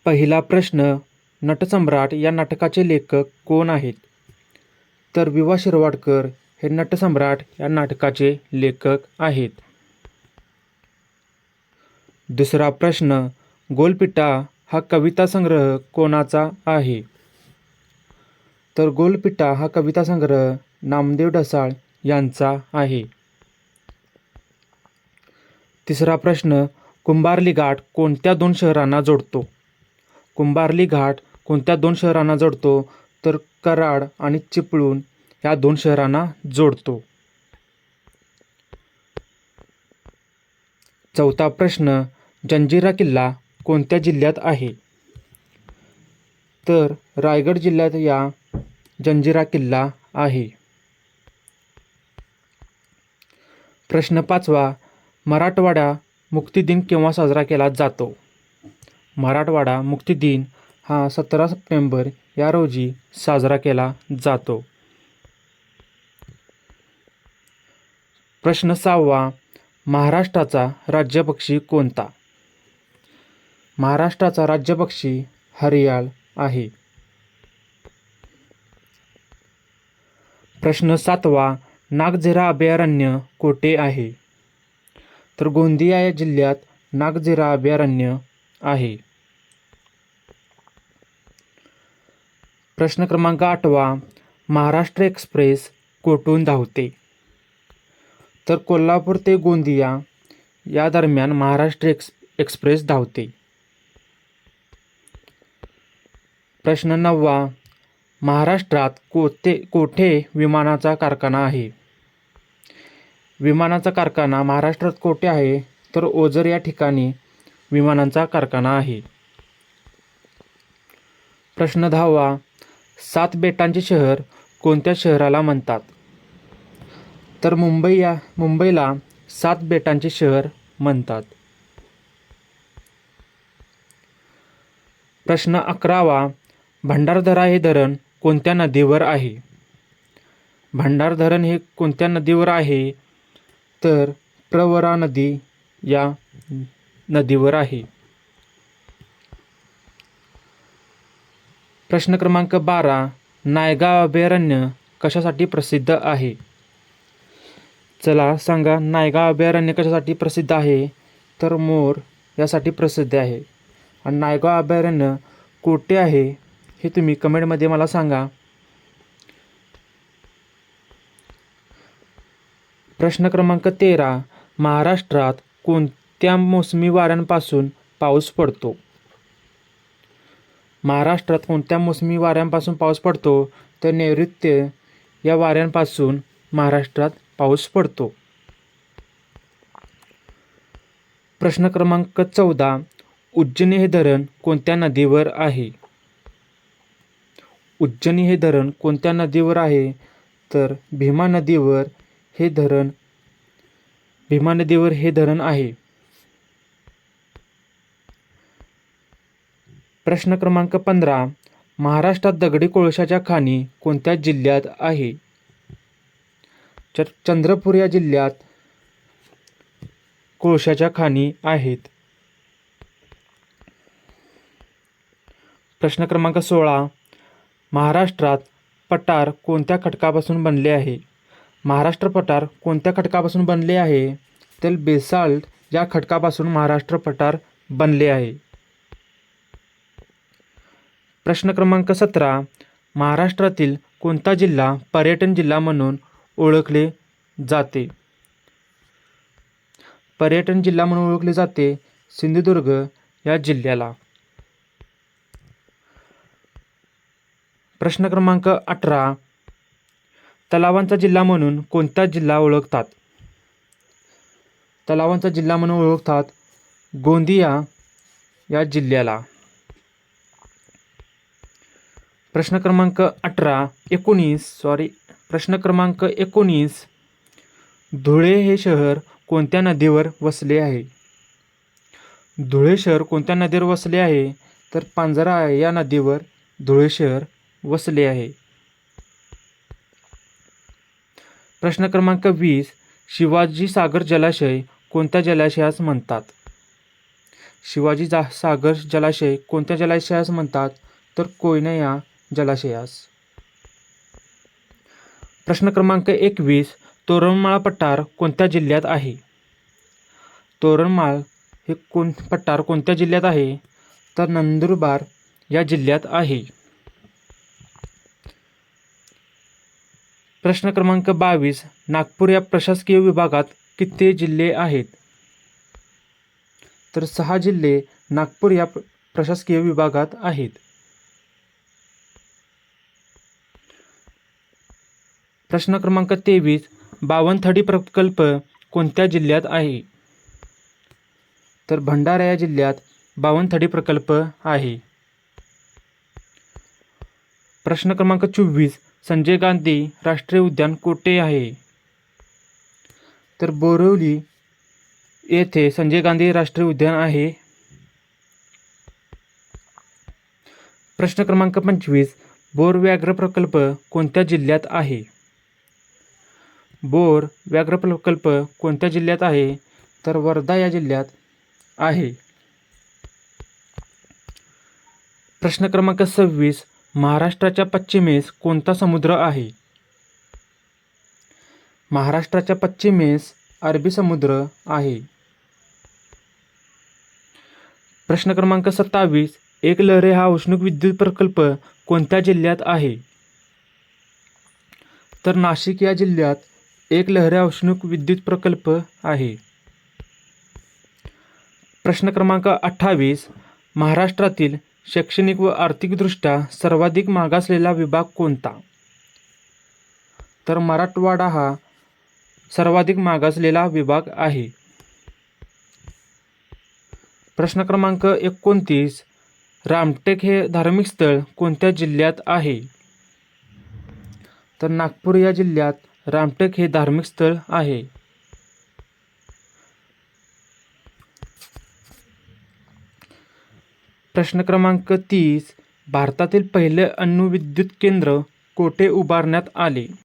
पहिला प्रश्न, नटसम्राट या नाटकाचे लेखक कोण आहेत? तर वि वा शिरवाडकर हे नटसम्राट या नाटकाचे लेखक आहेत. दुसरा प्रश्न, गोलपिटा हा कविता संग्रह कोणाचा आहे? तर गोलपिटा हा कविता संग्रह नामदेव ढसाळ यांचा आहे. तिसरा प्रश्न, कुंभार्ली घाट कोणत्या दोन शहरांना जोडतो? कुंभार्ली घाट कोणत्या दोन शहरांना जोडतो? तर कराड आणि चिपळूण या दोन शहरांना जोडतो. चौथा प्रश्न, जंजिरा किल्ला कोणत्या जिल्ह्यात आहे? तर रायगड जिल्ह्यात या जंजिरा किल्ला आहे. प्रश्न पाचवा, मराठवाडा मुक्ती दिन केव्हा साजरा केला जातो? मराठवाडा मुक्ती दिन हा 17 सप्टेंबर या रोजी साजरा केला जातो. प्रश्न सहावा, महाराष्ट्राचा राज्यपक्षी कोणता? महाराष्ट्राचा राज्यपक्षी हरियाळ आहे. प्रश्न सातवा, नागझिरा अभयारण्य कोठे आहे? तर गोंदिया या जिल्ह्यात नागझिरा अभयारण्य आहे. प्रश्न क्रमांक 8वा, महाराष्ट्र एक्सप्रेस कोठून धावते? तर कोल्हापूर ते गोंदिया या दरम्यान महाराष्ट्र एक्सप्रेस धावते. प्रश्न 9वा, महाराष्ट्रात कोठे विमानाचा कारखाना आहे? विमानाचा कारखाना महाराष्ट्रात कोठे आहे? तर ओझर या ठिकाणी विमानांचा कारखाना आहे. प्रश्न 10वा, 7 बेटांचे शहर कोणत्या शहराला म्हणतात? तर मुंबईला 7 बेटांचे शहर म्हणतात. प्रश्न 11वा, भंडारदरा हे धरण कोणत्या नदीवर आहे? भंडार धरण हे कोणत्या नदीवर आहे? तर प्रवरा नदी या नदीवर आहे. प्रश्न क्रमांक 12, नायगाव अभयारण्य कशासाठी प्रसिद्ध आहे? चला सांगा, नायगाव अभयारण्य कशासाठी प्रसिद्ध आहे? तर मोर यासाठी प्रसिद्ध आहे. आणि नायगाव अभयारण्य कोठे आहे हे तुम्ही कमेंटमध्ये मला सांगा. प्रश्न क्रमांक 13, महाराष्ट्रात कोणत्या मोसमी वाऱ्यांपासून पाऊस पडतो? महाराष्ट्रात कोणत्या मोसमी वाऱ्यांपासून पाऊस पडतो? तर नैऋत्य या वाऱ्यांपासून महाराष्ट्रात पाऊस पडतो. प्रश्न क्रमांक 14, उज्जैनी हे धरण कोणत्या नदीवर आहे? उज्जैनी हे धरण कोणत्या नदीवर आहे? तर भीमा नदीवर हे धरण आहे. प्रश्न क्रमांक 15, महाराष्ट्रात दगडी कोळशाच्या खाणी कोणत्या जिल्ह्यात आहे? चंद्रपूर या जिल्ह्यात कोळशाच्या खाणी आहेत. प्रश्न क्रमांक 16, महाराष्ट्रात पठार कोणत्या खडकापासून बनले आहे? महाराष्ट्र पठार कोणत्या खडकापासून बनले आहे? तर बेसाल्ट या खडकापासून महाराष्ट्र पठार बनले आहे. प्रश्न क्रमांक 17, महाराष्ट्रातील कोणता जिल्हा पर्यटन जिल्हा म्हणून ओळखले जाते? पर्यटन जिल्हा म्हणून ओळखले जाते सिंधुदुर्ग या जिल्ह्याला. प्रश्न क्रमांक 18, तलावांचा जिल्हा म्हणून कोणता जिल्हा ओळखतात? तलावांचा जिल्हा म्हणून ओळखतात गोंदिया या जिल्ह्याला. प्रश्न क्रमांक 19, धुळे हे शहर कोणत्या नदीवर वसले आहे? धुळे शहर कोणत्या नदीवर वसले आहे? तर पांझरा या नदीवर धुळे शहर वसले आहे. प्रश्न क्रमांक 20, शिवाजी सागर जलाशय कोणत्या जलाशयास म्हणतात? शिवाजी सागर जलाशय कोणत्या जलाशयास म्हणतात? तर कोयना या जलाशयास. प्रश्न क्रमांक 21. तोरणमाळ पठार कोणत्या जिल्ह्यात आहे? तोरणमाळ हे पठार कोणत्या जिल्ह्यात आहे? तर नंदुरबार या जिल्ह्यात आहे. प्रश्न क्रमांक 22. नागपूर या प्रशासकीय विभागात किती जिल्हे आहेत? तर 6 जिल्हे नागपूर या प्रशासकीय विभागात आहेत. प्रश्न क्रमांक 23. बावनथडी प्रकल्प कोणत्या जिल्ह्यात आहे? तर भंडारा या जिल्ह्यात बावनथडी प्रकल्प आहे. प्रश्न क्रमांक 24. संजय गांधी राष्ट्रीय उद्यान कोठे आहे? तर बोरिवली येथे संजय गांधी राष्ट्रीय उद्यान आहे. प्रश्न क्रमांक 25. बोर व्याघ्र प्रकल्प कोणत्या जिल्ह्यात आहे? बोर व्याघ्र प्रकल्प कोणत्या जिल्ह्यात आहे? तर वर्धा या जिल्ह्यात आहे. प्रश्न क्रमांक 26. महाराष्ट्राच्या पश्चिमेस कोणता समुद्र आहे? महाराष्ट्राच्या पश्चिमेस अरबी समुद्र आहे. प्रश्न क्रमांक 27. एकलहरे हा औष्णिक विद्युत प्रकल्प कोणत्या जिल्ह्यात आहे? तर नाशिक या जिल्ह्यात एकलहरे औष्णिक विद्युत प्रकल्प आहे. प्रश्न क्रमांक 28. महाराष्ट्रातील शैक्षणिक व आर्थिकदृष्ट्या सर्वाधिक मागासलेला विभाग कोणता? तर मराठवाडा हा सर्वाधिक मागासलेला विभाग आहे. प्रश्न क्रमांक 29. रामटेक हे धार्मिक स्थळ कोणत्या जिल्ह्यात आहे? तर नागपूर या जिल्ह्यात रामटेक हे धार्मिक स्थळ आहे. प्रश्न क्रमांक 30. भारतातील पहिले अणुविद्युत केंद्र कोठे उभारण्यात आले?